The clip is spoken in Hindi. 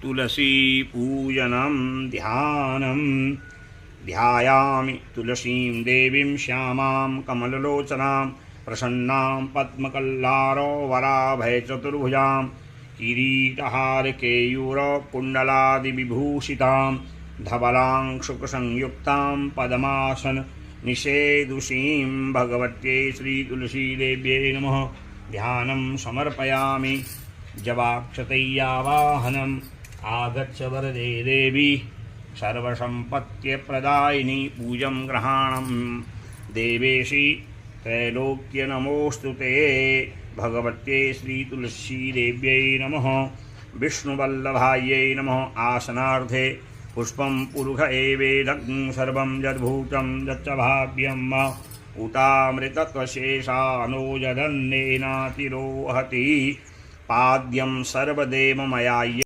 तुलसी पूजनं ध्यानं ध्यायामि तुलसीं देवीं श्यामां कमललोचनां प्रसन्नां पद्मकल्लारो वराभयचतुर्भुजां किरीटहारकेयूरकुण्डलादिविभूषितां धवलां शुकसंयुक्तां पद्मासन निषेदुषीं भगवत्यै श्रीतुलसीदेव्यै नमः। ध्यानं समर्पयामि। जवाक्षतैयावाहनम् आगच्छ वरदे देवी सर्वसम्पत्त्यप्रदायिनी पूजं ग्रहाणं देवेशी त्रैलोक्य नमोऽस्तु ते। भगवत्यै श्रीतुलसीदेव्यै नमः। विष्णुवल्लभायै नमः। आसनार्थे पुष्पं पुरुष एवेदं सर्वं यद्भूतं यच्च भाव्यं उतामृतत्वशेषानो यदन्नेनातिरोहति पाद्यं सर्वदेवमयाय